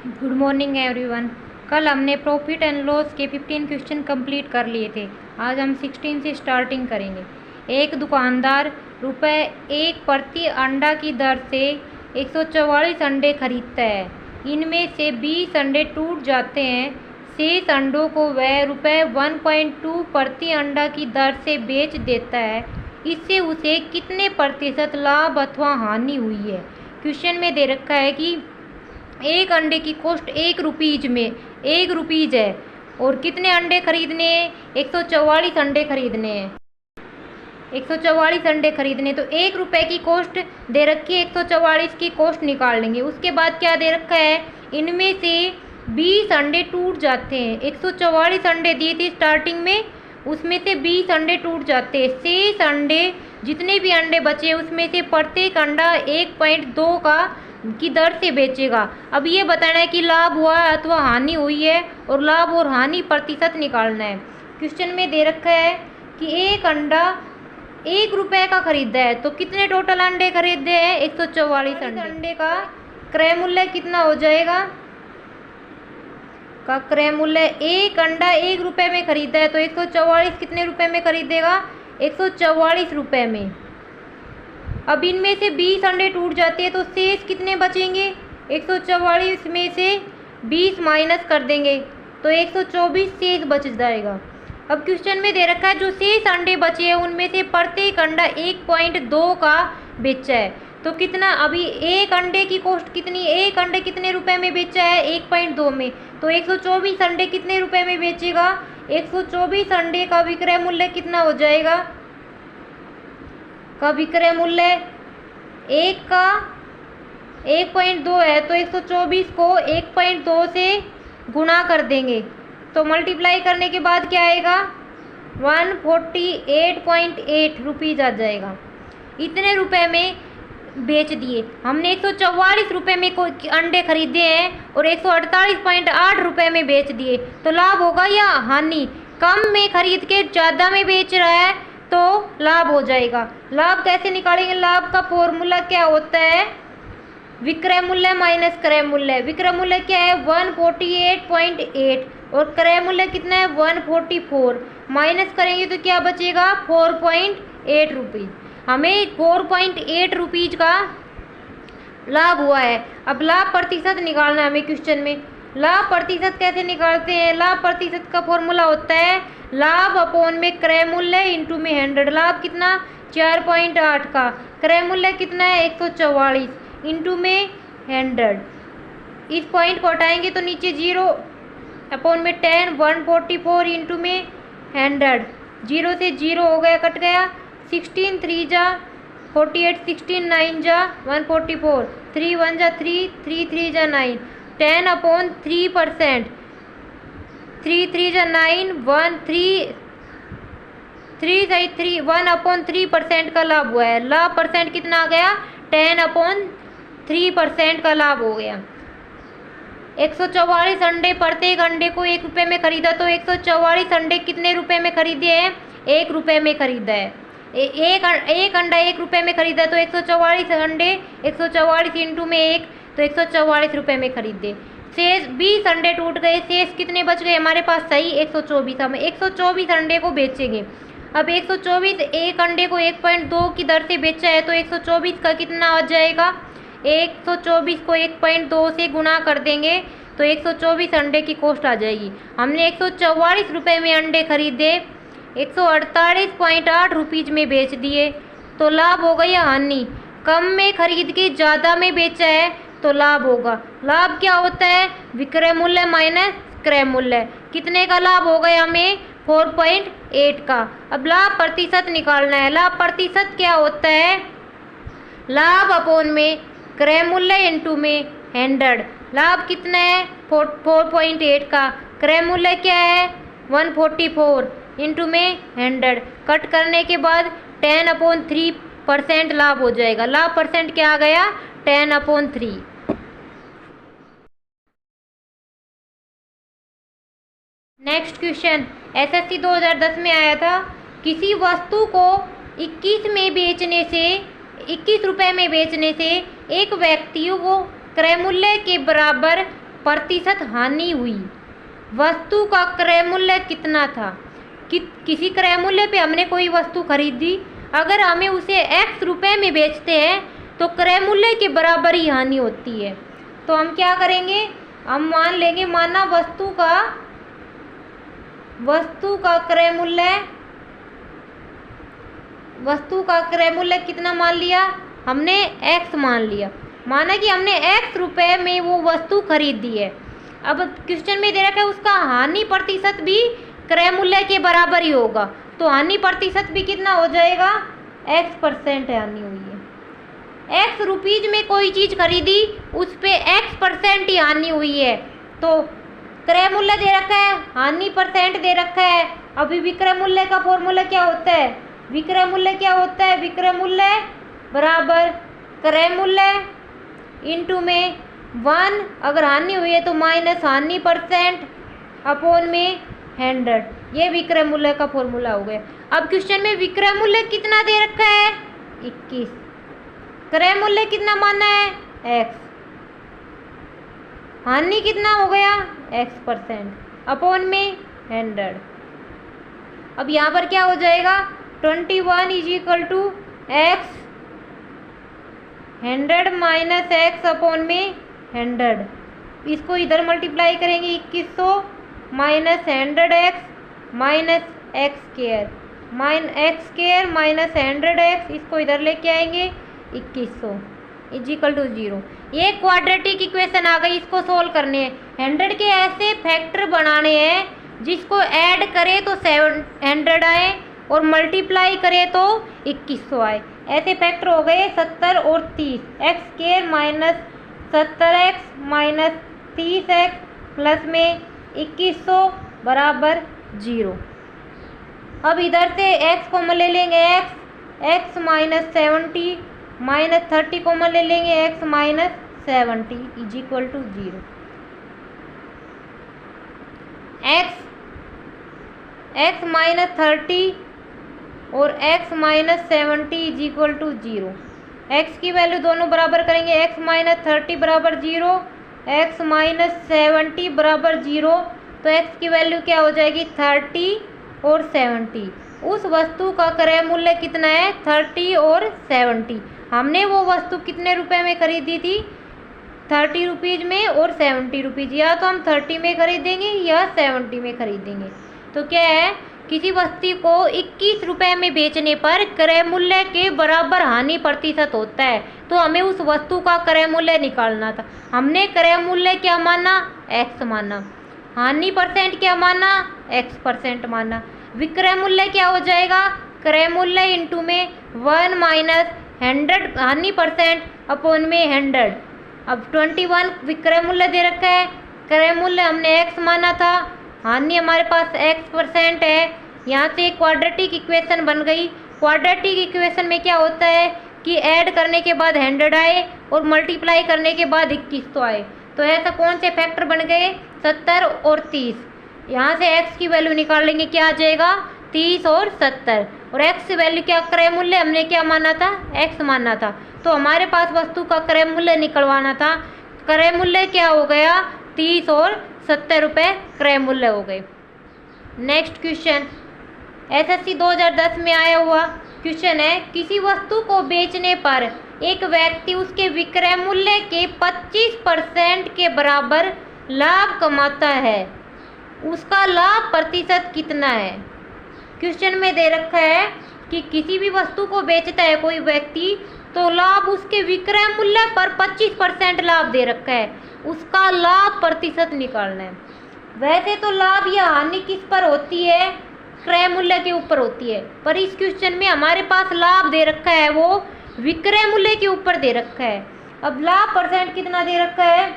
Good morning everyone. कल हमने profit and loss के 15 क्वेश्चन कंप्लीट कर लिए थे। आज हम 16 से स्टार्टिंग करेंगे। एक दुकानदार रुपए 1 प्रति अंडा की दर से 144 अंडे खरीदता है। इनमें से 20 अंडे टूट जाते हैं। शेष अंडों को वह रुपए 1.2 प्रति अंडा की दर से बेच देता है। इससे उसे कितने प्रतिशत लाभ अथवा हानि हुई है। क्वेश्चन में दे रखा है कि एक अंडे की कॉस्ट 1 रुपीज़ है और कितने अंडे खरीदने हैं, 144 अंडे खरीदने हैं। 144 अंडे खरीदने, तो 1 रुपये की कॉस्ट दे रखी है, 144 की कॉस्ट निकाल लेंगे। उसके बाद क्या दे रखा है, इनमें से 20 अंडे टूट जाते हैं। 144 अंडे दिए थे स्टार्टिंग में, उसमें से 20 अंडे टूट जाते हैं। शेष अंडे, जितने भी अंडे बचे उसमें से प्रत्येक अंडा 1.2 की दर से बेचेगा। अब ये बताना है कि लाभ हुआ है अथवा हानि हुई है और लाभ और हानि प्रतिशत निकालना है। क्वेश्चन में दे रखा है कि एक अंडा 1 रुपये का खरीदा है, तो कितने टोटल अंडे खरीदे हैं, 144 अंडे का क्रय मूल्य कितना हो जाएगा, का क्रय मूल्य। एक अंडा 1 रुपये में खरीदा है तो 144 कितने रुपए में खरीदेगा, 144 रुपये में। अब इनमें से 20 अंडे टूट जाते हैं तो शेष कितने बचेंगे, 144 में से 20 माइनस कर देंगे तो 124 शेष बच जाएगा। अब क्वेश्चन में दे रखा है जो शेष अंडे बचे हैं उनमें से प्रत्येक अंडा 1.2 का बेचा है, तो कितना, अभी एक अंडे की कॉस्ट कितनी, एक अंडे कितने रुपए में बेचा है, 1.2 में, तो 124 अंडे कितने रुपए में बेचेगा, 124 अंडे का विक्रय मूल्य कितना हो जाएगा, का विक्रय मूल्य एक का 1.2 है तो 124 को 1.2 से गुणा कर देंगे तो मल्टीप्लाई करने के बाद क्या आएगा, 148.8 रुपीज़ आ जाएगा। इतने रुपए में बेच दिए हमने। 144 रुपये में अंडे खरीदे हैं और 148.8 रुपये में बेच दिए, तो लाभ होगा या हानि। कम में खरीद के ज़्यादा में बेच रहा है तो लाभ हो जाएगा। लाभ कैसे निकालेंगे, लाभ का फॉर्मूला क्या होता है, विक्रय मूल्य माइनस क्रय मूल्य। विक्रय मूल्य क्या है, 148.8 और क्रय मूल्य कितना है, 144। माइनस करेंगे तो क्या बचेगा, 4.8 रुपीज़। हमें 4.8 रुपीज़ का लाभ हुआ है। अब लाभ प्रतिशत निकालना है हमें क्वेश्चन में। लाभ प्रतिशत कैसे निकालते हैं, लाभ प्रतिशत का फॉर्मूला होता है लाभ अपॉन में क्रय मूल्य इंटू में 100। लाभ कितना, 4.8 का, क्रय मूल्य कितना है, 144 इंटू में 100। इस पॉइंट को हटाएंगे तो नीचे 0 अपॉन में 10, 144 इंटू में 100। 0 से 0 हो गया, कट गया। 16 3 जा 48, 16 9 जा 144, 3 1 जा 3, 3 3 जा 9, 10 अपॉन 3%, 3 3 जा 9, 1 3 3 सही 3, 1/3% का लाभ हुआ है। लाभ परसेंट कितना आ गया, 10/3% का लाभ हो गया। 144 अंडे, प्रत्येक अंडे को 1 रुपये में खरीदा तो 144 अंडे कितने रुपए में खरीदे हैं, 1 रुपये में खरीदा है। एक अंडा 1 रुपये में खरीदा तो 144 अंडे, 144 इंटू में 1 तो 144 रुपये में खरीदे। शेष 20 अंडे टूट गए, शेष कितने बच गए हमारे पास, सही 124। हम 124 अंडे को बेचेंगे। अब 124, एक अंडे को 1.2 की दर से बेचा है तो 124 का कितना आ जाएगा, 124 को 1.2 से गुणा कर देंगे तो 124 अंडे की कॉस्ट आ जाएगी। हमने 144 रुपये में अंडे खरीदे, 148.8 रुपीज़ में बेच दिए, तो लाभ होगा या हानि। कम में खरीद के ज़्यादा में बेचा है तो लाभ होगा। लाभ क्या होता है, विक्रय मूल्य माइनस क्रय मूल्य। कितने का लाभ हो गया हमें, 4.8 का। अब लाभ प्रतिशत निकालना है। लाभ प्रतिशत क्या होता है, लाभ अपॉन में क्रय मूल्य इंटू में 100। लाभ कितना है, 4.8 का, क्रय मूल्य क्या है, 144 इंटू में 100। कट करने के बाद 10/3% लाभ हो जाएगा। लाभ परसेंट क्या आ गया, 10/3। नेक्स्ट क्वेश्चन एसएससी 2010 में आया था। किसी वस्तु को 21 रुपए में बेचने से एक व्यक्ति को क्रय मूल्य के बराबर प्रतिशत हानि हुई। वस्तु का क्रय मूल्य कितना था? किसी क्रय मूल्य पे हमने कोई वस्तु खरीदी, अगर हमें उसे x रुपए में बेचते हैं तो क्रय मूल्य के बराबर ही हानि होती है। तो हम क्या करेंगे, हम मान लेंगे, माना वस्तु का क्रय मूल्य कितना मान लिया हमने, x मान लिया। माना कि हमने x रुपए में वो वस्तु खरीदी है। अब क्वेश्चन में दे रखा है उसका हानि प्रतिशत भी क्रय मूल्य के बराबर ही होगा, तो हानि प्रतिशत भी कितना हो जाएगा, x% हानि हुई है। x रुपीज में कोई चीज़ खरीदी, उस पे x% ही हानि हुई है, तो क्रय मूल्य दे रखा है, हानि % दे रखा है। अभी विक्रय मूल्य का फॉर्मूला क्या होता है, विक्रय मूल्य क्या होता है, विक्रय मूल्य बराबर क्रय मूल्य इंटू में 1, अगर हानि हुई है तो माइनस हानि % अपॉन में 100। ये विक्रय मूल्य का फॉर्मूला हो गया। अब क्वेश्चन में विक्रय मूल्य कितना दे रखा है, 21। क्रय मूल्य कितना माना है, x। हानि कितना हो गया, x% अपॉन में 100। अब यहाँ पर क्या हो जाएगा, 21 is equal to x 100 minus x upon में 100। इसको इधर मल्टीप्लाई करेंगे, 2100 minus 100x minus x square minus 100x, इसको इधर लेके आएंगे 2100 इज इक्वल टू 0। ये क्वाड्रेटिक इक्वेशन आ गई, इसको सोल्व करने हैं। 100 के ऐसे फैक्टर बनाने हैं जिसको ऐड करें तो 700 आए और मल्टीप्लाई करें तो 2100 आए। ऐसे फैक्टर हो गए 70 और 30, x square minus 70x minus 30x plus में 2100 बराबर 0। अब इधर से x कॉमन ले लेंगे, x माइनस 70 माइनस 30 कॉमन ले लेंगे, x minus 70 is equal to 0। x minus 30 और x minus 70 is equal to 0। x की वैल्यू दोनों बराबर करेंगे, x माइनस 30 बराबर 0, x माइनस 70 बराबर 0, तो x की वैल्यू क्या हो जाएगी, 30 और 70। उस वस्तु का क्रय मूल्य कितना है, 30 और 70। हमने वो वस्तु कितने रुपए में खरीदी थी, 30 रुपीज़ में और 70 रुपीज़। या तो हम 30 में खरीदेंगे या 70 में खरीदेंगे। तो क्या है, किसी वस्तु को 21 रुपए में बेचने पर क्रय मूल्य के बराबर हानि प्रतिशत होता है, तो हमें उस वस्तु का क्रय मूल्य निकालना था। हमने क्रय मूल्य क्या माना, x माना। हानि % क्या माना, x% माना। विक्रय मूल्य क्या हो जाएगा, क्रय मूल्य इंटू में 1 माइनस 100 हानि % अपॉन में 100। अब 21 विक्रय मूल्य दे रखा है, क्रय मूल्य हमने x माना था, हानि हमारे पास x% है। यहाँ से क्वाड्रेटिक इक्वेशन बन गई। क्वाड्रेटिक इक्वेशन में क्या होता है कि ऐड करने के बाद 100 आए और मल्टीप्लाई करने के बाद 2100 आए। तो ऐसा कौन से फैक्टर बन गए, 70 और 30। यहाँ से x की वैल्यू निकाल लेंगे, क्या आ जाएगा, 30 और 70। और x की वैल्यू क्या, क्रय मूल्य हमने क्या माना था, x माना था। तो हमारे पास वस्तु का क्रय मूल्य निकलवाना था। क्रय मूल्य क्या हो गया, 30 और 70 रुपये क्रय मूल्य हो गए। नेक्स्ट क्वेश्चन SSC 2010 में आया हुआ क्वेश्चन है, किसी वस्तु को बेचने पर एक व्यक्ति उसके विक्रय मूल्य के 25% के बराबर लाभ कमाता है, उसका लाभ प्रतिशत कितना है। क्वेश्चन में दे रखा है कि किसी भी वस्तु को बेचता है कोई व्यक्ति, तो लाभ उसके विक्रय मूल्य पर 25% लाभ दे रखा है, उसका लाभ प्रतिशत निकालना है। वैसे तो लाभ या हानि किस पर होती है, क्रय मूल्य के ऊपर होती है, पर इस क्वेश्चन में हमारे पास लाभ दे रखा है वो विक्रय मूल्य के ऊपर दे रखा है। अब लाभ % कितना दे रखा है,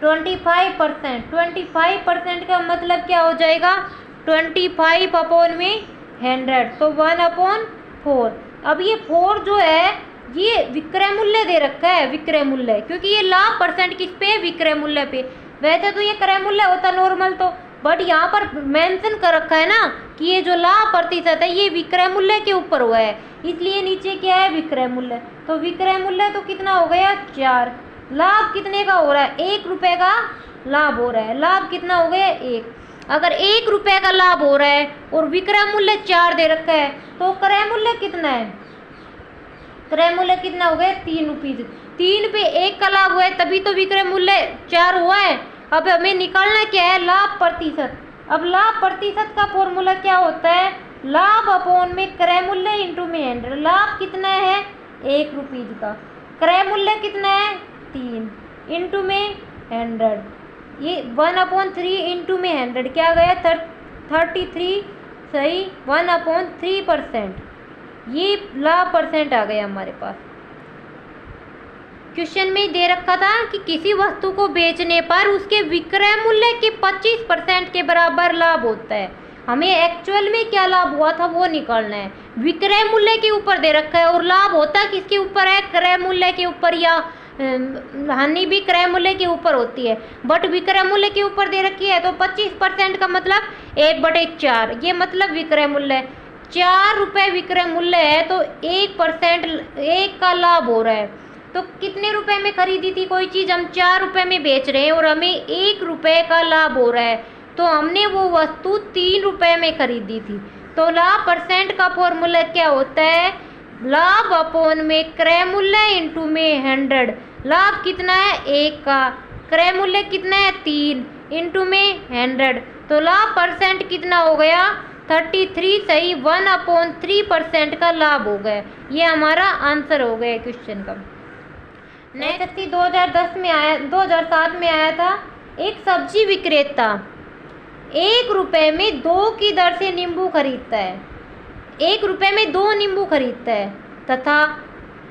25%। 25% का मतलब क्या हो जाएगा, 25 अपॉन में 100, तो 1/4। अब ये 4 जो है ये विक्रय मूल्य दे रखा है, विक्रय मूल्य, क्योंकि ये लाभ % किस पे, विक्रय मूल्य पे। वैसे तो ये क्रय मूल्य होता नॉर्मल तो, बट यहाँ पर मेंशन कर रखा है ना कि ये जो लाभ प्रतिशत है ये विक्रय मूल्य के ऊपर हुआ है, इसलिए नीचे क्या है, विक्रय मूल्य। तो विक्रय मूल्य तो कितना हो गया, 4। लाभ कितने का हो रहा है? 1 रुपये का लाभ हो रहा है। लाभ कितना हो गया? 1। अगर 1 रुपये का लाभ हो रहा है और विक्रय मूल्य 4 दे रखा है तो क्रय मूल्य कितना है? क्रय मूल्य कितना हो गया? 3 रुपीज। 3 पे 1 का लाभ हुआ है तभी तो विक्रय मूल्य 4 हुआ है। अब हमें निकालना क्या है? लाभ प्रतिशत। अब लाभ प्रतिशत का फॉर्मूला क्या होता है? लाभ अपॉन में क्रय मूल्य इंटू में 100। लाभ कितना है? 1 रुपीज का। क्रय मूल्य कितना है? 3 इंटू में 100। ये 1/3 इंटू में 100 क्या गया? 33 सही 1/3%। ये लाभ परसेंट आ गया हमारे पास। क्वेश्चन में दे रखा था कि किसी वस्तु को बेचने पर उसके विक्रय मूल्य के 25% के बराबर लाभ होता है। हमें एक्चुअल में क्या लाभ हुआ था वो निकालना है। विक्रय मूल्य के ऊपर दे रखा है और लाभ होता किसके ऊपर है? क्रय मूल्य के ऊपर, या हानि भी क्रय मूल्य के ऊपर होती है, बट विक्रय मूल्य के ऊपर दे रखी है तो 25% का मतलब 1/4। ये मतलब विक्रय मूल्य 4 रुपये विक्रय मूल्य है तो 1% 1 का लाभ हो रहा है। तो कितने रुपए में खरीदी थी कोई चीज़? हम 4 रुपये में बेच रहे हैं और हमें 1 रुपये का लाभ हो रहा है तो हमने वो वस्तु 3 रुपये में खरीदी थी। तो लाभ परसेंट का फॉर्मूला क्या होता है? लाभ अपॉन में क्रय मूल्य इंटू में 100। लाभ कितना है? 1 का। क्रय मूल्य कितना है? 3 इंटू में 100। तो लाभ परसेंट कितना हो गया? 33 सही 1/3% का लाभ हो गया। ये हमारा आंसर हो गया क्वेश्चन का। नेक्स्ट 2007 में आया था। एक सब्जी विक्रेता 1 रुपये में 2 की दर से नींबू खरीदता है। 1 रुपये में 2 नींबू खरीदता है तथा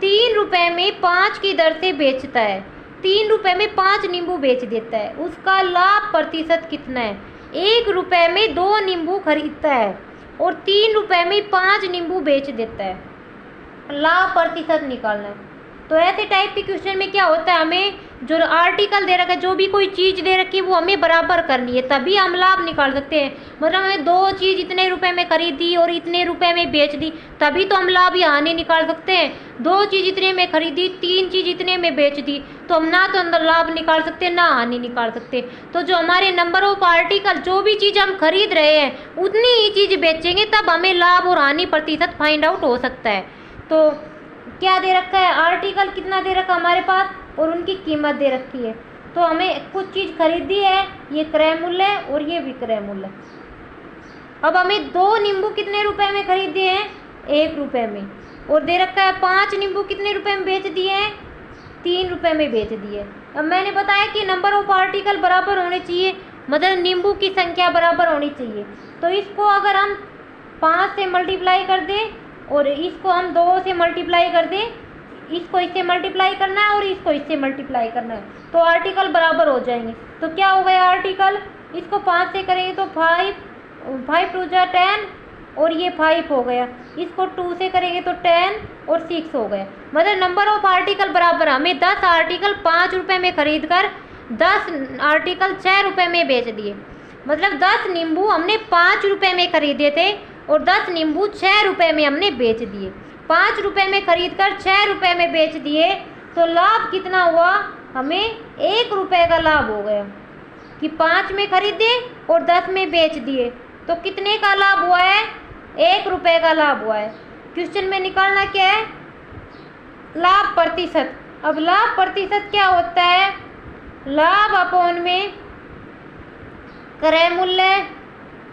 3 रुपये में 5 की दर से बेचता है। 3 रुपये में 5 नींबू बेच देता है। उसका लाभ प्रतिशत कितना है? 1 रुपये में 2 नींबू खरीदता है और 3 रुपये में 5 नींबू बेच देता है। लाभ प्रतिशत निकालना है। तो ऐसे टाइप के क्वेश्चन में क्या होता है? हमें जो आर्टिकल दे रखा है, जो भी कोई चीज़ दे रखी है वो हमें बराबर करनी है तभी हम लाभ निकाल सकते हैं। मतलब हमें 2 चीज़ इतने रुपए में खरीदी और इतने रुपए में बेच दी तभी तो हम लाभ या हानि निकाल सकते हैं। 2 चीज़ इतने में खरीदी, 3 चीज़ इतने में बेच दी तो हम ना तो अंदर लाभ निकाल सकते ना हानि निकाल सकते। तो जो हमारे नंबर ऑफ आर्टिकल, जो भी चीज़ हम खरीद रहे हैं उतनी ही चीज़ बेचेंगे तब हमें लाभ और हानि प्रतिशत फाइंड आउट हो सकता है। तो क्या दे रखा है? आर्टिकल कितना दे रखा हमारे पास और उनकी कीमत दे रखी है। तो हमें कुछ चीज़ खरीदी है, ये क्रय मूल्य और ये विक्रय मूल्य। अब हमें 2 नींबू कितने रुपए में खरीदे हैं? 1 रुपये में। और दे रखा है 5 नींबू कितने रुपए में बेच दिए हैं? 3 रुपये में बेच दिए। अब मैंने बताया कि नंबर ऑफ आर्टिकल बराबर होने चाहिए, मतलब नींबू की संख्या बराबर होनी चाहिए। तो इसको अगर हम 5 से मल्टीप्लाई कर दें और इसको हम 2 से मल्टीप्लाई कर दें, इसको इससे मल्टीप्लाई करना है और इसको इससे मल्टीप्लाई करना है तो आर्टिकल बराबर हो जाएंगे। तो क्या हो गया आर्टिकल? इसको 5 से करेंगे तो 5 2 जा 10 और ये 5 हो गया। इसको 2 से करेंगे तो 10 और 6 हो गया। मतलब नंबर ऑफ आर्टिकल बराबर। हमें 10 आर्टिकल 5 रुपये में खरीद कर 10 आर्टिकल 6 रुपये में बेच दिए। मतलब 10 नींबू हमने 5 रुपये में खरीदे थे और 10 नींबू 6 रुपये में हमने बेच दिए। 5 रुपये में खरीद कर 6 रुपये में बेच दिए तो लाभ कितना हुआ? हमें 1 रुपये का लाभ हो गया कि 5 में खरीदे और 10 में बेच दिए तो कितने का लाभ हुआ है? 1 रुपये का लाभ हुआ है। क्वेश्चन में निकालना क्या है? लाभ प्रतिशत। अब लाभ प्रतिशत क्या होता है? लाभ अपॉन में क्रय मूल्य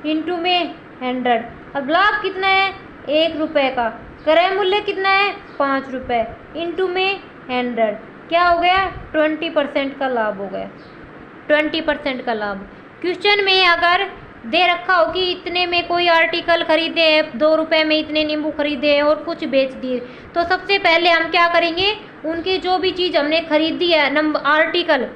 इंटू में 100। अब लाभ कितना है? 1 रुपये का। क्रय मूल्य कितना है? 5 रुपये इंटू में 100 क्या हो गया? 20% का लाभ हो गया। 20% का लाभ। क्वेश्चन में अगर दे रखा हो कि इतने में कोई आर्टिकल खरीदे हैं, 2 रुपये में इतने नींबू खरीदे हैं और कुछ बेच दिए, तो सबसे पहले हम क्या करेंगे? उनकी जो भी चीज़ हमने खरीदी है,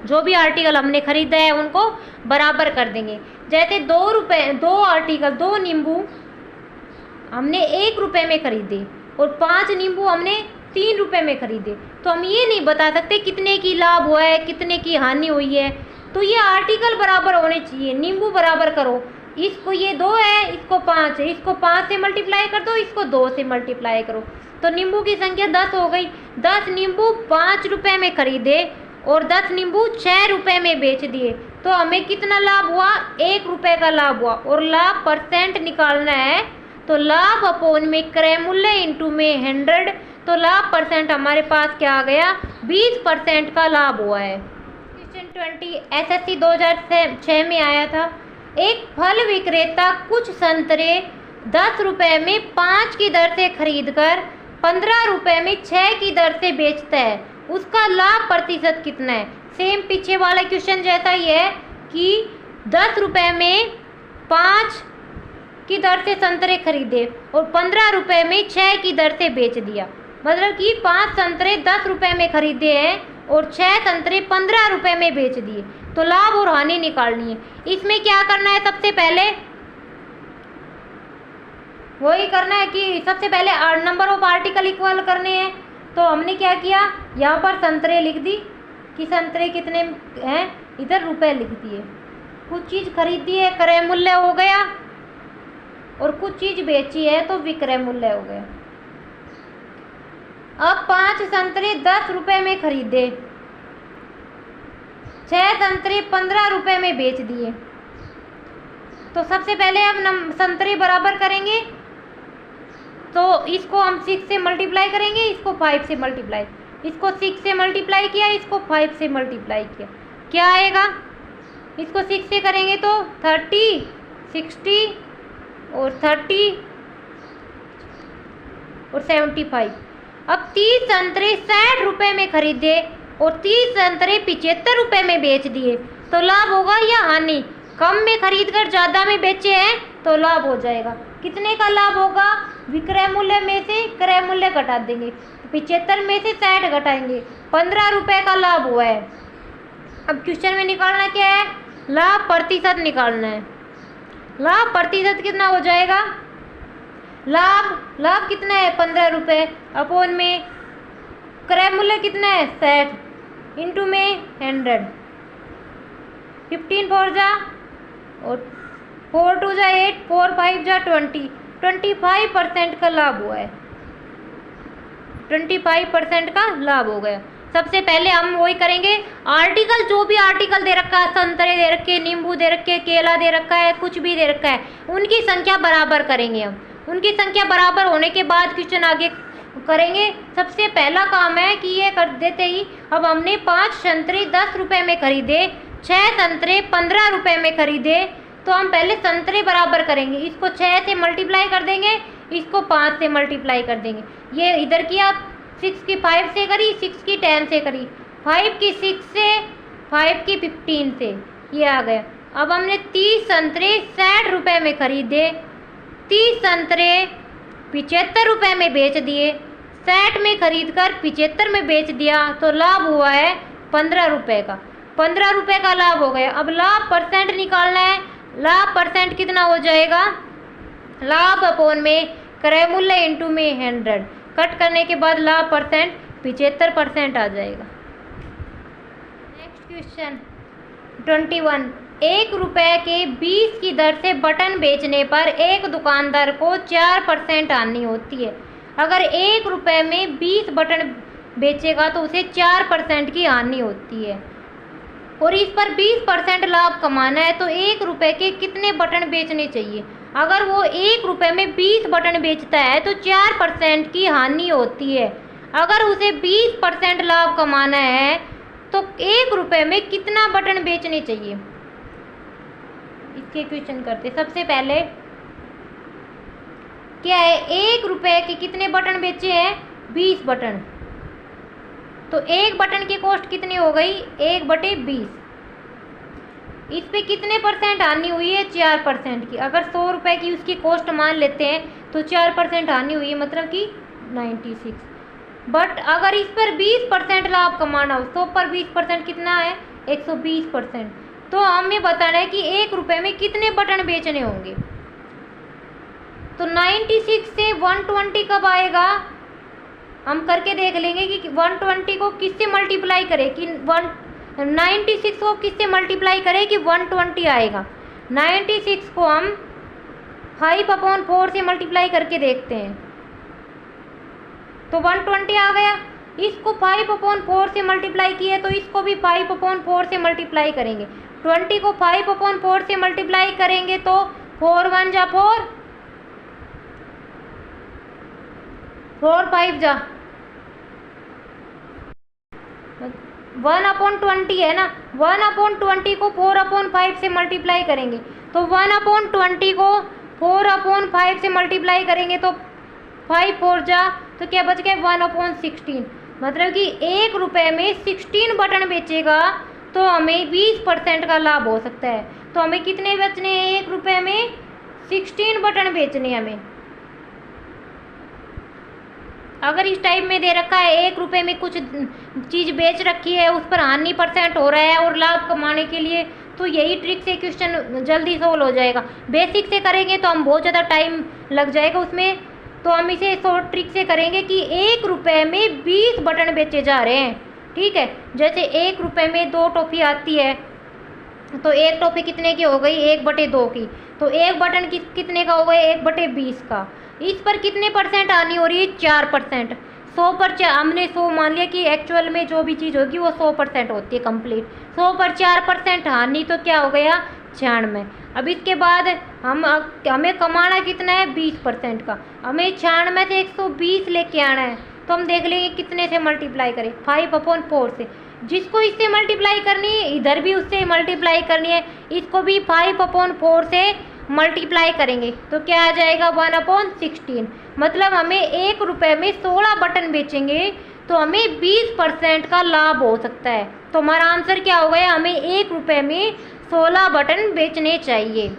जो भी आर्टिकल हमने खरीदा है उनको बराबर कर देंगे। जैसे 2 नींबू हमने 1 रुपये में खरीदे और 5 नींबू हमने 3 रुपये में खरीदे तो हम ये नहीं बता सकते कितने की लाभ हुआ है, कितने की हानि हुई है। तो ये आर्टिकल बराबर होने चाहिए। नींबू बराबर करो, इसको ये 2 है, इसको 5 है, इसको 5 से मल्टीप्लाई कर दो, इसको 2 से मल्टीप्लाई करो तो नींबू की संख्या 10 हो गई। 10 नींबू 5 रुपये में खरीदे और 10 नींबू 6 रुपए में बेच दिए, तो हमें कितना लाभ हुआ? 1 रुपए का लाभ हुआ। और लाभ परसेंट निकालना है, तो लाभ अपॉन में क्रय मूल्य इंटू में 100, तो लाभ परसेंट हमारे पास क्या आ गया? 20% का लाभ हुआ है। क्वेश्चन 20 SSC 2006 में आया था। एक फल विक्रेता कुछ संतरे 10 रुपए में 5 की दर से खरीदकर 15 रुपए में 6 की दर से बेचता है, उसका लाभ प्रतिशत कितना है? सेम पीछे वाला क्वेश्चन जैसा ही है कि 10 रुपए में 5 की दर से संतरे खरीदे और 15 रुपए में 6 की दर से बेच दिया, मतलब कि 5 संतरे 10 रुपए में खरीदे हैं और 6 संतरे 15 रुपए में बेच दिए, तो लाभ और हानि निकालनी है। इसमें क्या करना है? सबसे पहले वही करना है कि सबसे पहले नंबर ऑफ आर्टिकल इक्वल करने हैं। तो हमने क्या किया, यहाँ पर संतरे लिख दी कि संतरे कितने हैं, इधर रुपए लिख दिए। कुछ चीज़ खरीदी है क्रय मूल्य हो गया और कुछ चीज़ बेची है तो विक्रय मूल्य हो गया। अब 5 संतरे 10 रुपए में खरीदे, 6 संतरे 15 रुपए में बेच दिए, तो सबसे पहले हम संतरे बराबर करेंगे, तो इसको हम 6 से मल्टीप्लाई करेंगे, इसको 5 से मल्टीप्लाई, इसको 6 से मल्टीप्लाई किया, इसको 5 से मल्टीप्लाई किया, क्या आएगा? इसको 6 से करेंगे तो 30, 60 और 30 और 75। अब 30 संतरे 60 रुपए में खरीदे और 30 संतरे 75 रुपए में बेच दिए, तो लाभ होगा या हानि? कम में खरीद कर ज़्यादा में बेचे हैं तो लाभ हो जाएगा। कितने का लाभ होगा? विक्रय मूल्य में से क्रय मूल्य घटा देंगे, 75 में से 60 घटाएंगे, 15 रुपए का लाभ हुआ है। अब क्वेश्चन में निकालना क्या है? लाभ प्रतिशत निकालना है। लाभ प्रतिशत कितना हो जाएगा? लाभ कितना है? 15 रुपये अपॉन में क्रय मूल्य कितना है? 60 इंटू में 100, 15 4 जा और 4 2 जा 8, 4 5 जा 20, 25% का लाभ हुआ है। 25% का लाभ हो गया। सबसे पहले हम वही करेंगे, आर्टिकल जो भी आर्टिकल दे रखा है, संतरे दे रखे, नींबू दे रखे, केला दे रखा है, कुछ भी दे रखा है, उनकी संख्या बराबर करेंगे हम। उनकी संख्या बराबर होने के बाद क्वेश्चन आगे करेंगे। सबसे पहला काम है कि ये कर देते ही, अब हमने 5 संतरे 10 रुपए में खरीदे, 6 संतरे 15 रुपए में खरीदे, तो हम पहले संतरे बराबर करेंगे। इसको 6 से मल्टीप्लाई कर देंगे, इसको 5 से मल्टीप्लाई कर देंगे। ये इधर किया, 6 की 5 से करी, 6 की 10 से करी, 5 की 6 से, 5 की 15 से, ये आ गया। अब हमने 30 संतरे 60 रुपए में खरीदे, 30 संतरे 75 रुपए में बेच दिए, 60 में खरीद कर 75 में बेच दिया, तो लाभ हुआ है 15 रुपए का। 15 रुपए का लाभ हो गया। अब लाभ परसेंट निकालना है। लाभ परसेंट कितना हो जाएगा? लाभ अपॉन में क्रय मूल्य इंटू में 100, कट करने के बाद लाभ परसेंट 75% आ जाएगा। नेक्स्ट क्वेश्चन 21, 1 रुपए के 20 की दर से बटन बेचने पर एक दुकानदार को 4% हानि होती है। अगर 1 रुपए में 20 बटन बेचेगा तो उसे 4% की हानि होती है और इस पर 20% लाभ कमाना है, तो 1 रुपए के कितने बटन बेचने चाहिए? अगर वो 1 रुपए में 20 बटन बेचता है तो 4% की हानि होती है। अगर उसे 20% लाभ कमाना है तो 1 रुपए में कितना बटन बेचने चाहिए? इसके क्वेश्चन करते। सबसे पहले क्या है, 1 रुपए के कितने बटन बेचे हैं? 20 बटन, तो 1 बटन की कॉस्ट कितनी हो गई? 1/20। इस पे कितने परसेंट हानि हुई है? 4% की। अगर 100 रुपए की उसकी कॉस्ट मान लेते हैं तो 4% हानि हुई है, मतलब कि 96। बट अगर इस पर 20% लाभ कमाना हो, 100 पर 20% कितना है? 120%। तो हमें बताना है कि 1 रुपए में कितने बटन बेचने होंगे। तो 96 से 120 कब आएगा? हम करके देख लेंगे कि 120 को किससे मल्टीप्लाई करें कि 96 को किससे मल्टीप्लाई करें कि 120 आएगा। 96 को हम 5/4 से मल्टीप्लाई करके देखते हैं तो 120 आ गया। इसको 5/4 से मल्टीप्लाई किए तो इसको भी 5/4 से मल्टीप्लाई करेंगे। 20 को 5/4 से मल्टीप्लाई करेंगे तो 4 1 जा 4, 4 5 जा 1/20 है ना। 1/20 को 4/5 से मल्टीप्लाई करेंगे तो 1/20 को 4/5 से मल्टीप्लाई करेंगे तो 5 4 जा तो क्या बच गया 1/16। मतलब कि 1 रुपये में 16 बटन बेचेगा तो हमें 20% का लाभ हो सकता है। तो हमें कितने बेचने हैं 1 रुपये में 16 बटन बेचने हैं हमें। अगर इस टाइप में दे रखा है 1 रुपये में कुछ चीज़ बेच रखी है, उस पर हानि % हो रहा है और लाभ कमाने के लिए, तो यही ट्रिक से क्वेश्चन जल्दी सोल्व हो जाएगा। बेसिक से करेंगे तो हम बहुत ज़्यादा टाइम लग जाएगा उसमें, तो हम इसे शॉर्ट ट्रिक से करेंगे कि 1 रुपये में 20 बटन बेचे जा रहे हैं। ठीक है, जैसे 1 रुपये में 2 टॉफ़ी आती है तो 1 टॉफ़ी कितने की हो गई 1/2 की, तो 1 बटन कितने का हो गया 1/20 का। इस पर कितने % आनी हो रही है 4%। 100 पर हमने 100 मान लिया कि एक्चुअल में जो भी चीज़ होगी वो 100% होती है कंप्लीट। 100 पर 4% हानि तो क्या हो गया 96। अब इसके बाद हमें कमाना कितना है 20% का। हमें 96 से 120 लेके आना है तो हम देख लेंगे कितने से मल्टीप्लाई करें 5/4 से। जिसको इससे मल्टीप्लाई करनी है इधर भी उससे मल्टीप्लाई करनी है, इसको भी 5/4 से मल्टीप्लाई करेंगे तो क्या आ जाएगा 1/16। मतलब हमें 1 रुपये में 16 बटन बेचेंगे तो हमें 20% का लाभ हो सकता है। तो हमारा आंसर क्या हो गया, हमें 1 रुपये में 16 बटन बेचने चाहिए।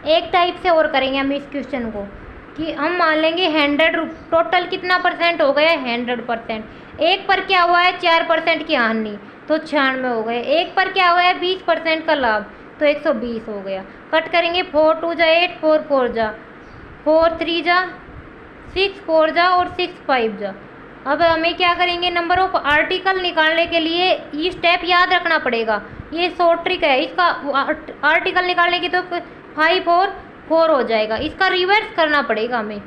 एक टाइप से और करेंगे हम इस क्वेश्चन को कि हम मान लेंगे 100 टोटल कितना % हो गया 100%। 1 पर क्या हुआ है 4% की हानि तो 96 हो गए। 1 पर क्या हुआ है 20% का लाभ तो 120 हो गया। कट करेंगे 4 2 जा 8, 4 4 जा 4 3 जा 6 4 जा और 6 5 जा। अब हमें क्या करेंगे नंबर ऑफ आर्टिकल निकालने के लिए ये स्टेप याद रखना पड़ेगा। ये शॉर्ट ट्रिक है, इसका आर्टिकल निकालने की तो 5 और 4 हो जाएगा। इसका रिवर्स करना पड़ेगा हमें।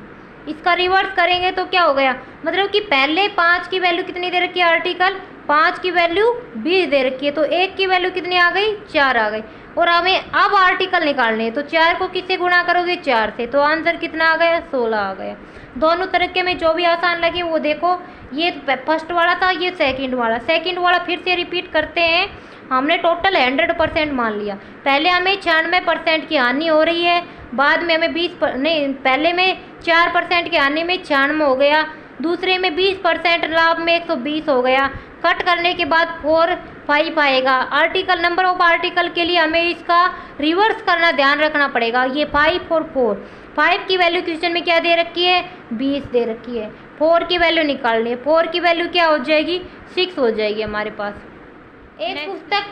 इसका रिवर्स करेंगे तो क्या हो गया, मतलब कि पहले 5 की वैल्यू कितनी दे रखी है आर्टिकल 5 की वैल्यू 20 दे रखी है तो 1 की वैल्यू कितनी आ गई 4 आ गई। और हमें अब आर्टिकल निकालने हैं तो 4 को किससे गुणा करोगे 4 से, तो आंसर कितना आ गया 16 आ गया। दोनों तरीके में जो भी आसान लगे वो देखो। ये फर्स्ट वाला था, ये सेकंड वाला फिर से रिपीट करते हैं। हमने टोटल 100% मान लिया। पहले हमें 96% की हानि हो रही है, बाद में हमें पहले में 4% की हानि में 96 हो गया, दूसरे में 20% लाभ में 120 हो गया। कट करने के बाद 4 5 आएगा। आर्टिकल नंबर ऑफ आर्टिकल के लिए हमें इसका रिवर्स करना ध्यान रखना पड़ेगा। ये 5 और 4, 5 की वैल्यू क्वेश्चन में क्या दे रखी है 20 दे रखी है। 4 की वैल्यू निकालनी है, 4 की वैल्यू क्या हो जाएगी 6 हो जाएगी हमारे पास। एक पुस्तक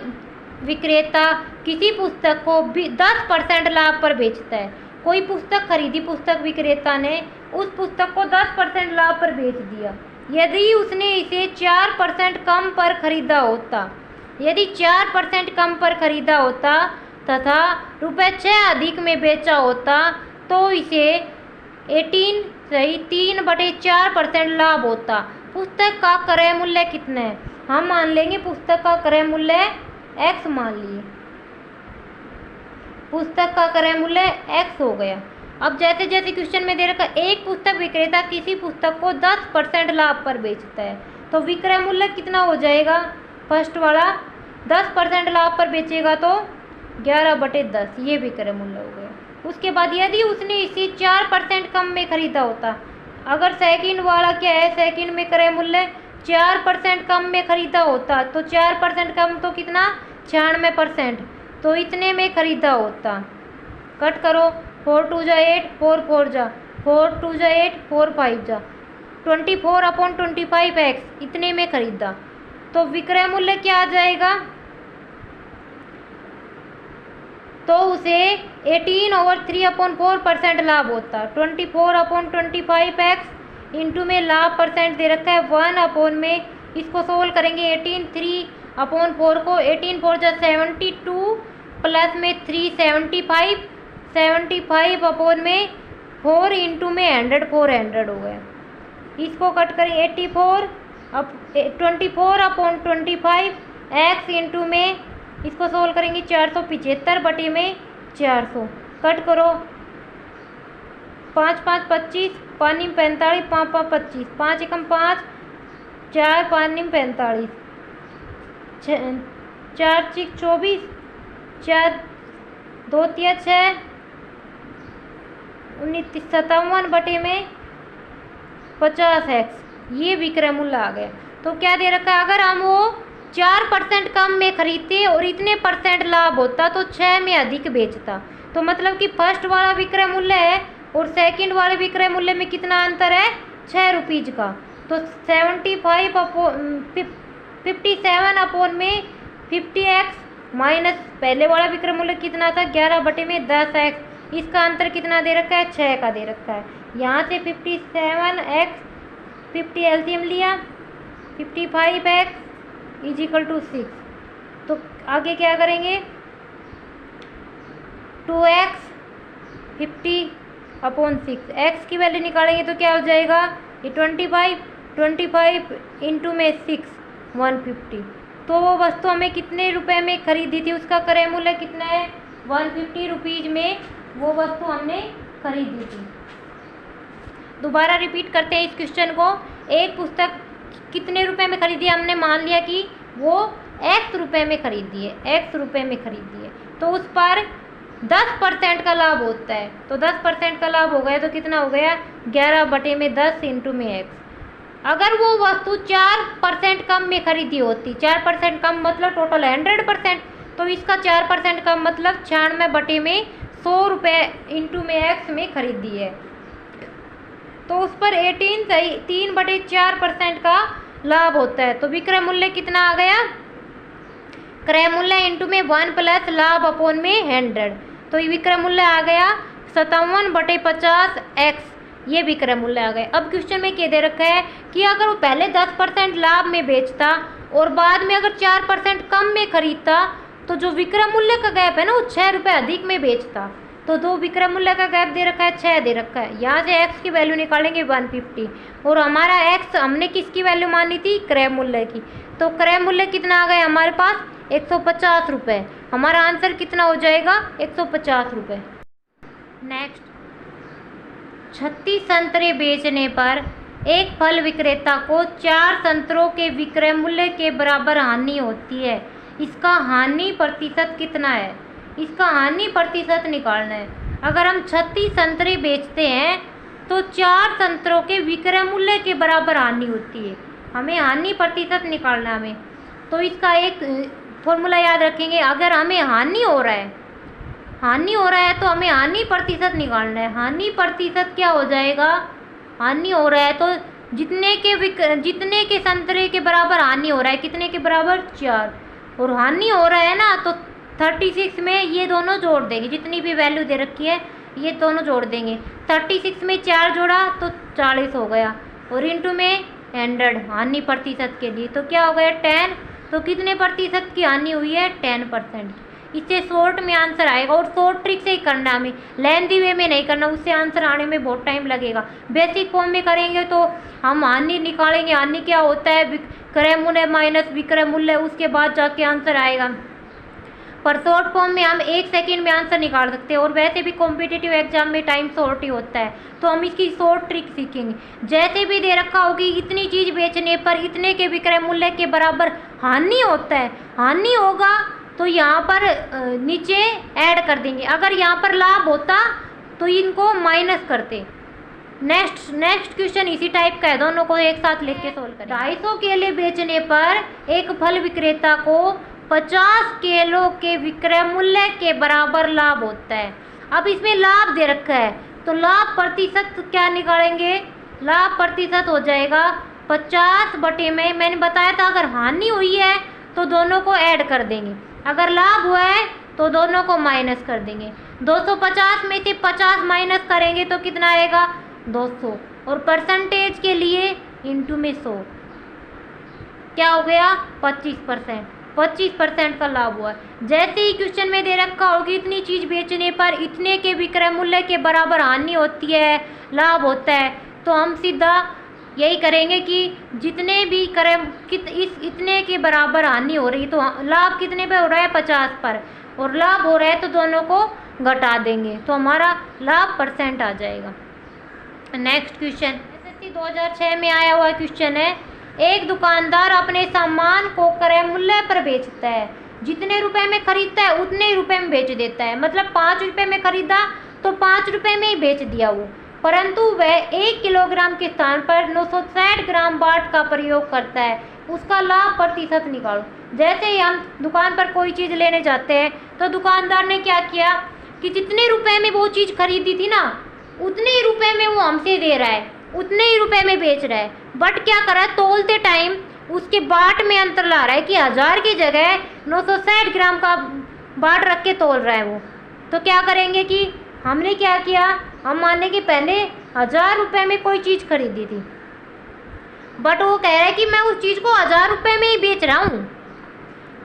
विक्रेता किसी पुस्तक को 10% लाभ पर बेचता है। कोई पुस्तक खरीदी, पुस्तक विक्रेता ने उस पुस्तक को 10% लाभ पर बेच दिया। यदि उसने इसे 4% कम पर खरीदा होता, यदि 4% कम पर खरीदा होता तथा ₹6 अधिक में बेचा होता तो इसे 3/4% लाभ होता। पुस्तक का क्रय मूल्य कितना है, हम मान लेंगे पुस्तक का क्रय मूल्य x मान लिए, पुस्तक का क्रय मूल्य x हो गया। अब जैसे जैसे क्वेश्चन में दे रखा एक पुस्तक विक्रेता किसी पुस्तक को 10% लाभ पर बेचता है तो विक्रय मूल्य कितना हो जाएगा, फर्स्ट वाला 10% लाभ पर बेचेगा तो 11/10 ये विक्रय मूल्य हो गया। उसके बाद यदि उसने इसे 4% कम में खरीदा होता, अगर सेकंड वाला क्या है सेकंड में क्रय मूल्य 4% कम में खरीदा होता तो 4% कम तो कितना 96%, तो इतने में खरीदा होता। कट करो 4 2 जा 8, 4 4 जा 4 2 जा 8, 4 5 जा 24/25x इतने में खरीदा तो विक्रय मूल्य क्या आ जाएगा, तो उसे 18/3/4% लाभ होता। 24/25x इंटू में लाभ परसेंट दे रखा है 1 में, इसको सोल्व करेंगे 18/3/4 को 18 4 जा 72 प्लस में 3 75 में 4 इंटू में 100 400 हो गया। इसको कट करें 84 अब 24/25 x इंटू में इसको सोल्व करेंगे 475 बटे में 400 कट करो 5 5 25 पानी में 45 5 5 25 5 एकम 5 4 पानी में 45 4 6 24 4 2 3 6 57 बटे में 50x ये विक्रय मूल्य आ गया। तो क्या दे रखा है, अगर हम वो 4% कम में खरीदते और इतने % लाभ होता तो 6 में अधिक बेचता। तो मतलब कि फर्स्ट वाला विक्रय मूल्य है और सेकंड वाले विक्रय मूल्य में कितना अंतर है, 6 रुपीज़ का। तो 57 अपॉन में 50x माइनस पहले वाला विक्रय मूल्य कितना था 11 बटे में 10x, इसका अंतर कितना दे रखा है, 6 का दे रखा है। यहाँ से 57x 50 एलसीएम लिया 55x इज इक्वल टू 6। तो आगे क्या करेंगे 2x 50/6 x की वैल्यू निकालेंगे तो क्या हो जाएगा ये 25 इंटू में 6 150। तो वो वस्तु हमें कितने रुपए में खरीदी थी, उसका क्रय मूल्य कितना है 150 रुपीज़ में वो वस्तु हमने खरीदी थी। दोबारा रिपीट करते हैं इस क्वेश्चन को। एक पुस्तक कितने रुपए में खरीदी है, हमने मान लिया कि वो x रुपए में खरीदी है, x रुपए में खरीदी है, तो उस पर 10% का लाभ होता है। तो 10% का लाभ हो गया तो कितना हो गया 11 बटे में 10 इंटू में x। अगर वो वस्तु 4% कम में खरीदी होती, 4% कम मतलब टोटल 100%, तो इसका 4% कम मतलब 96 बटे में 100 रुपये इंटू में x में खरीदी है। तो उस पर 3/4% का लाभ होता है। तो विक्रय मूल्य कितना आ गया, क्रय मूल्य इंटू में 1 प्लस लाभ अपॉन में 100। तो ये विक्रय मूल्य आ गया 57/50x, ये विक्रय मूल्य आ गया। अब क्वेश्चन में क्या दे रखा है कि अगर वो पहले 10% लाभ में बेचता और बाद में अगर 4% कम में खरीदता तो जो विक्रय मूल्य का गैप है ना वो 6 रुपये अधिक में बेचता। तो दो विक्रय मूल्य का गैप दे रखा है 6 दे रखा है। यहाँ से x की वैल्यू निकालेंगे 150 और हमारा x हमने किसकी वैल्यू मानी थी, क्रय मूल्य की। तो क्रय मूल्य कितना आ गया हमारे पास 150 रुपये। हमारा आंसर कितना हो जाएगा 150 रुपये। नेक्स्ट 36 संतरे बेचने पर एक फल विक्रेता को 4 संतरों के विक्रय मूल्य के बराबर हानि होती है। इसका हानि प्रतिशत कितना है, इसका हानि प्रतिशत निकालना है। अगर हम 36 संतरे बेचते हैं तो 4 संतरों के विक्रय मूल्य के बराबर हानि होती है, हमें हानि प्रतिशत निकालना हमें। तो इसका एक फॉर्मूला याद रखेंगे, अगर हमें हानि हो रहा है तो हमें हानि प्रतिशत निकालना है। हानि प्रतिशत क्या हो जाएगा, हानि हो रहा है तो जितने के संतरे के बराबर हानि हो रहा है, कितने के बराबर 4, और हानि हो रहा है ना तो 36 में ये दोनों जोड़ देंगे, जितनी भी वैल्यू दे रखी है ये दोनों जोड़ देंगे। 36 में 4 जोड़ा तो 40 हो गया और इंटू में 100 हानि प्रतिशत के लिए। तो क्या हो गया 10। तो कितने प्रतिशत की हानि हुई है 10%। इससे शॉर्ट में आंसर आएगा और शॉर्ट ट्रिक से ही करना, हमें लेंथी वे में नहीं करना, उससे आंसर आने में बहुत टाइम लगेगा। बेसिक फॉर्म में करेंगे तो हम हानि निकालेंगे, हानि क्या होता है क्रय मूल्य माइनस विक्रय मूल्य, उसके बाद जाके आंसर आएगा। पर शॉर्ट फॉर्म में हम 1 सेकंड में आंसर निकाल सकते हैं और वैसे भी कॉम्पिटिटिव एग्जाम में टाइम शॉर्ट ही होता है, तो हम इसकी शॉर्ट ट्रिक सीखेंगे। जैसे भी दे रखा होगी इतनी चीज़ बेचने पर इतने के विक्रय मूल्य के बराबर हानि होता है, हानि होगा तो यहाँ पर नीचे ऐड कर देंगे, अगर यहाँ पर लाभ होता तो इनको माइनस करते। नेक्स्ट क्वेश्चन इसी टाइप का है, दोनों को एक साथ लेके सोल्व करें। 250 केले बेचने पर एक फल विक्रेता को 50 केलों के विक्रय मूल्य के बराबर लाभ होता है। अब इसमें लाभ दे रखा है तो लाभ प्रतिशत क्या निकालेंगे, लाभ प्रतिशत हो जाएगा 50 बटे में, मैंने बताया था अगर हानि हुई है तो दोनों को ऐड कर देंगे, अगर लाभ हुआ है तो दोनों को माइनस कर देंगे। 250 में से 50 माइनस करेंगे तो कितना आएगा 200 और परसेंटेज के लिए इंटू में 100 क्या हो गया 25% का लाभ हुआ। जैसे ही क्वेश्चन में दे रखा होगी इतनी चीज़ बेचने पर इतने के विक्रय मूल्य के बराबर हानि होती है, लाभ होता है, तो हम सीधा यही करेंगे कि जितने भी करें इतने के बराबर हानि हो रही, तो लाभ कितने पे हो रहा है 50 पर, और लाभ हो रहा है तो दोनों को घटा देंगे, तो हमारा लाभ परसेंट आ जाएगा। नेक्स्ट क्वेश्चन SSC 2006 में आया हुआ क्वेश्चन है, एक दुकानदार अपने सामान को क्रय मूल्य पर बेचता है, जितने रुपए में खरीदता है उतने ही रुपए में बेच देता है। मतलब 5 रुपए में खरीदा तो 5 रुपए में ही बेच दिया वो, परंतु वह 1 किलोग्राम के स्थान पर 960 ग्राम बाट का प्रयोग करता है, उसका लाभ प्रतिशत निकालो। जैसे ही हम दुकान पर कोई चीज़ लेने जाते हैं तो दुकानदार ने क्या किया कि जितने रुपए में वो चीज़ खरीदी थी ना, उतने ही रुपए में वो हमसे दे रहा है, उतने ही रुपए में बेच रहा है। बट क्या करा, तोलते टाइम उसके बाट में अंतर ला रहा है कि 1000 की जगह 960 ग्राम का बाट रख के तोल रहा है वो। तो क्या करेंगे कि हमने क्या किया, हम माने कि पहले 1000 रुपये में कोई चीज़ खरीदी थी, बट वो कह रहा है कि मैं उस चीज़ को 1000 रुपये में ही बेच रहा हूँ,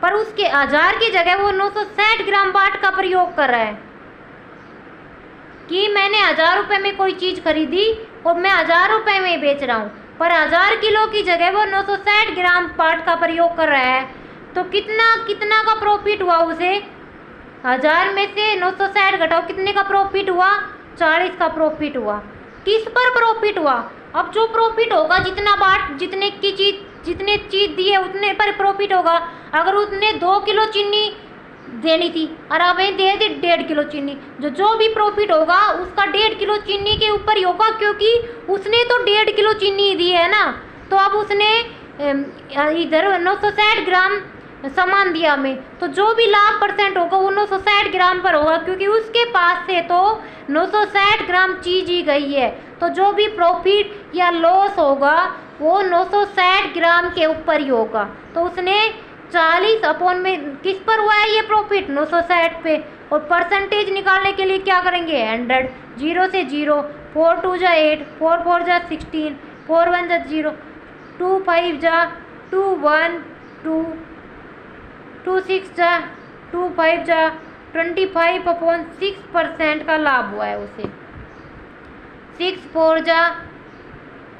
पर उसके 1000 की जगह वो 960 ग्राम बाट का प्रयोग कर रहा है कि मैंने 1000 रुपये में कोई चीज़ खरीदी और मैं 1000 रुपये में ही बेच रहा हूँ, पर 1000 किलो की जगह वो 960 ग्राम बाट का प्रयोग कर रहा है। तो कितना का प्रॉफिट हुआ उसे, 1000 में से 960 घटाओ, कितने का प्रॉफिट हुआ, 40 का प्रॉफिट हुआ। किस पर प्रॉफिट हुआ, अब जो प्रॉफिट होगा जितना बाट जितने चीज़ दी है उतने पर प्रॉफिट होगा। अगर उसने 2 किलो चीनी देनी थी और अब दे दी 1.5 किलो चीनी, जो भी प्रॉफिट होगा उसका 1.5 किलो चीनी के ऊपर ही होगा, क्योंकि उसने तो 1.5 किलो चीनी दी है ना। तो अब उसने इधर 960 ग्राम सामान दिया हमें, तो जो भी लाभ परसेंट होगा वो 960 ग्राम पर होगा, क्योंकि उसके पास से तो 960 ग्राम चीज ही गई है। तो जो भी प्रॉफिट या लॉस होगा वो 960 ग्राम के ऊपर ही होगा। तो उसने 40 अपॉन में किस पर हुआ है ये प्रॉफिट, 960 पे। और परसेंटेज निकालने के लिए क्या करेंगे, 100, 0 से 0, 4 2 जा 8, 4 4 जा 16, 4 1 जा 0, 2 5 जा 2 1 2, 2 6 जा 2 5 जा 25/6% का लाभ हुआ है उसे। 6 4 जा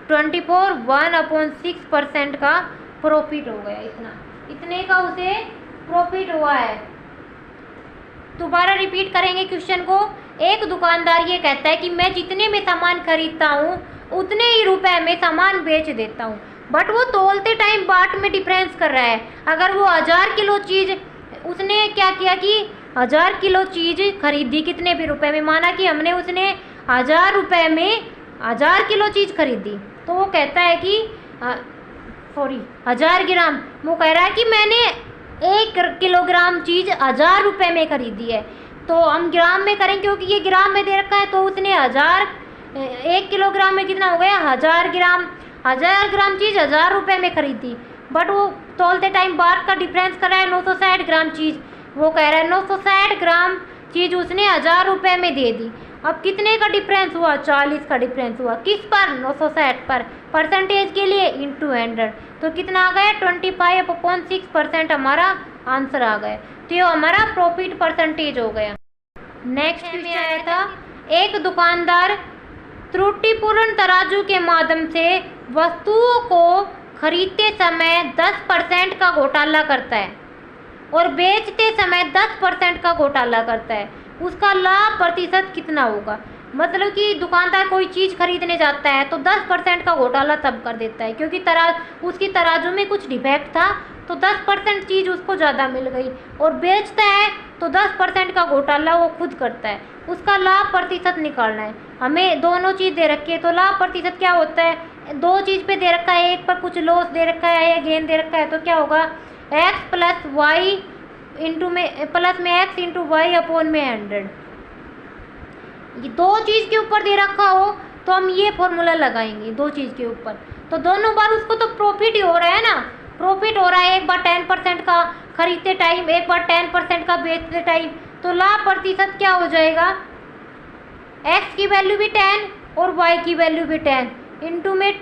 24, 1/6% का प्रॉफिट हो गया, इतने का उसे प्रॉफिट हुआ है। दोबारा रिपीट करेंगे क्वेश्चन को। एक दुकानदार ये कहता है कि मैं जितने में सामान खरीदता हूँ उतने ही रुपए में सामान बेच देता हूँ, बट वो तोलते टाइम बाट में डिफरेंस कर रहा है। अगर वो 1000 किलो चीज़, उसने क्या किया कि 1000 किलो चीज़ खरीदी कितने भी रुपए में, माना कि हमने उसने 1000 रुपये में 1000 किलो चीज़ खरीदी, तो वो कहता है कि 1000 ग्राम, वो कह रहा है कि मैंने 1 किलोग्राम चीज़ 1000 रुपये में खरीदी है। तो हम ग्राम में करें क्योंकि ये ग्राम में दे रखा है, तो उसने 1 किलोग्राम में कितना हो गया, 1000 ग्राम। 1000 ग्राम चीज़ 1000 रुपये में खरीदी, बट वो तोलते टाइम बाट का डिफरेंस कर रहा है 960 ग्राम चीज़। वो कह रहा है 960 ग्राम चीज़ उसने 1000 रुपये में दे दी। अब कितने का डिफरेंस हुआ, 40 का डिफरेंस हुआ, किस पर, 960 पर। परसेंटेज के लिए इंटू 100, तो कितना आ गया, 25/6% हमारा आंसर आ गया। तो ये हमारा प्रॉफिट परसेंटेज हो गया। नेक्स्ट क्वेश्चन आया था, एक दुकानदार त्रुटिपूर्ण तराजू के माध्यम से वस्तुओं को खरीदते समय 10% का घोटाला करता है और बेचते समय 10% का घोटाला करता है, उसका लाभ प्रतिशत कितना होगा। मतलब कि दुकानदार कोई चीज़ खरीदने जाता है तो 10% का घोटाला तब कर देता है क्योंकि उसकी तराजू में कुछ डिफेक्ट था, तो 10% चीज़ उसको ज़्यादा मिल गई, और बेचता है तो 10% का घोटाला वो खुद करता है। उसका लाभ प्रतिशत निकालना है हमें। दोनों चीज़ दे रखी है तो लाभ प्रतिशत क्या होता है, 2 चीज़ पे दे रखा है, एक पर कुछ लॉस दे रखा है या गेन दे रखा है, तो क्या होगा, x प्लस वाई इंटू में प्लस में x इंटू वाई अपॉन में 100। ये 2 चीज़ के ऊपर दे रखा हो तो हम ये फॉर्मूला लगाएंगे 2 चीज़ के ऊपर, तो दोनों बार उसको तो प्रॉफिट ही हो रहा है ना, प्रॉफिट हो रहा है। एक बार 10% का खरीदते टाइम, एक बार 10% का बेचते टाइम, तो लाभ प्रतिशत क्या हो जाएगा, x की वैल्यू भी 10 और y की वैल्यू भी 10, इंटू में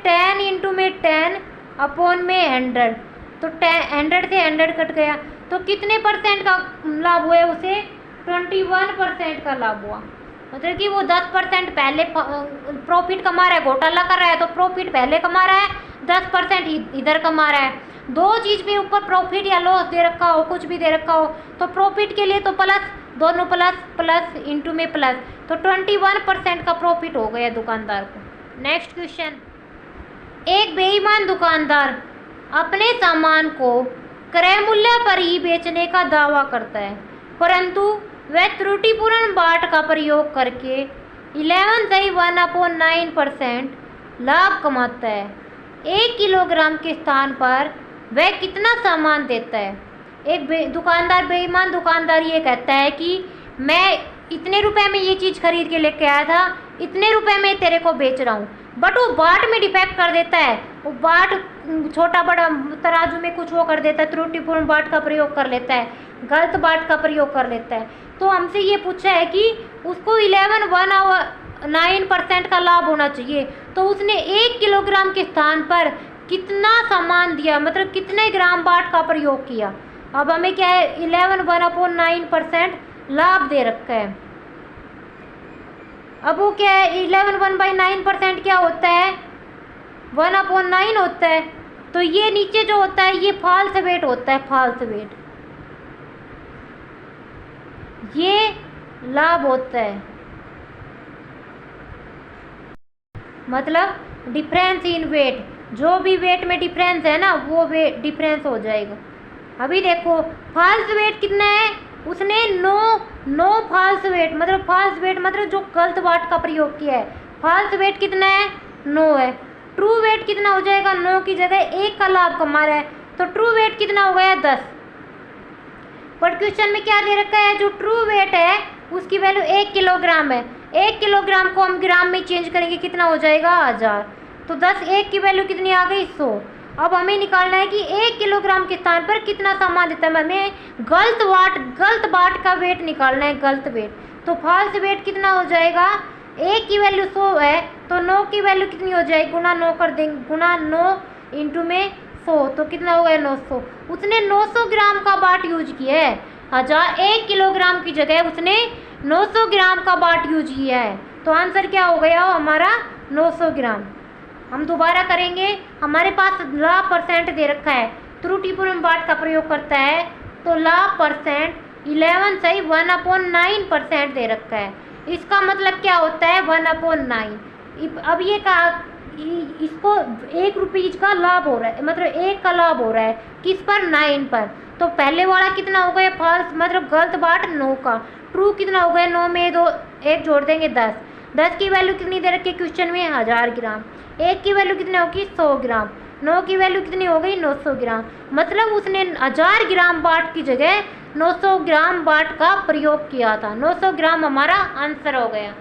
10 अपॉन में 100, तो 100 से 100 कट गया, तो कितने परसेंट का लाभ हुआ उसे, 21% का लाभ हुआ। मतलब कि वो 10% पहले प्रॉफिट कमा रहा है, घोटाला कर रहा है, तो प्रॉफिट पहले कमा रहा है, 10% इधर कमा रहा है। दो चीज़ में ऊपर प्रॉफिट या लॉस दे रखा हो, कुछ भी दे रखा हो, तो प्रॉफिट के लिए तो प्लस, दोनों प्लस प्लस इंटू में प्लस, तो 21% का प्रॉफिट हो गया दुकानदार को। नेक्स्ट क्वेश्चन, एक बेईमान दुकानदार अपने सामान को क्रय मूल्य पर ही बेचने का दावा करता है, परंतु वह त्रुटिपूर्ण बाट का प्रयोग करके 11/1/9% लाभ कमाता है। 1 किलोग्राम के स्थान पर वह कितना सामान देता है? एक दुकानदार, बेईमान दुकानदार ये कहता है कि मैं इतने रुपए में ये चीज़ खरीद के लेके आया था, इतने रुपए में तेरे को बेच रहा हूँ, बट वो बाट में डिफेक्ट कर देता है, वो बाट छोटा बड़ा तराजू में कुछ वो कर देता है, त्रुटिपूर्ण बाट का प्रयोग कर लेता है, गलत बाट का प्रयोग कर लेता है। तो हमसे ये पूछा है कि उसको 11/9% का लाभ होना चाहिए, तो उसने 1 किलोग्राम के स्थान पर कितना सामान दिया, मतलब कितने ग्राम बाट का प्रयोग किया। अब हमें क्या है, 11/9% लाभ दे रखा है। अब वो क्या है, 11/9% क्या होता है, 1/9 होता है, तो ये नीचे जो होता है ये फॉल्स वेट होता है, फॉल्स वेट, ये लाभ होता है, मतलब डिफरेंस इन वेट, जो भी वेट में डिफरेंस है ना वो वेट डिफरेंस हो जाएगा। अभी देखो फॉल्स वेट कितना है, उसने 9 फॉल्स वेट, मतलब फॉल्स वेट मतलब जो गलत बाट का प्रयोग किया है, फॉल्स वेट कितना है, 9 है। ट्रू वेट कितना हो जाएगा, 9 की जगह 1 का लाभ कमा रहा है, तो ट्रू वेट कितना हो गया, 10। पर क्वेश्चन में क्या दे रखा है, जो ट्रू वेट है उसकी वैल्यू 1 किलोग्राम है, 1 किलोग्राम को हम ग्राम में चेंज करेंगे कितना हो जाएगा, 1000, तो 10, 1 की वैल्यू कितनी आ गई, 100। अब हमें निकालना है कि 1 किलोग्राम के स्थान पर कितना सामान देता है, हमें गलत बाट का वेट निकालना है, गलत वेट। तो फॉल्स वेट कितना हो जाएगा, 1 की वैल्यू 100 है, तो 9 की वैल्यू कितनी हो जाएगी, गुना 9 कर देंगे, गुना 9 इंटू में 100, तो कितना हो गया, 900। उसने 900 ग्राम का बाट यूज किया है, 1 किलोग्राम की जगह उसने 900 ग्राम का बाट यूज किया है, तो आंसर क्या हो गया हमारा, 900 ग्राम। हम दोबारा करेंगे, हमारे पास लाभ परसेंट दे रखा है, त्रुटिपूर्ण बाट का प्रयोग करता है, तो लाभ परसेंट 1/9% दे रखा है। इसका मतलब क्या होता है, 1/9। अब ये कहा, इसको 1 रुपीज का लाभ हो रहा है, मतलब 1 का लाभ हो रहा है, किस पर, 9 पर। तो पहले वाला कितना हो गया, फॉल्स मतलब गलत बाट 9 का, ट्रू कितना हो गया, 9 में 2 1 जोड़ देंगे 10, 10 की वैल्यू कितनी दे रखी है क्वेश्चन में, 1000 ग्राम। 1 की वैल्यू कितनी होगी, 100 ग्राम। 9 की वैल्यू कितनी हो गई, 900 ग्राम। मतलब उसने 1000 ग्राम बाट की जगह 900 ग्राम बाट का प्रयोग किया था। 900 ग्राम हमारा आंसर हो गया।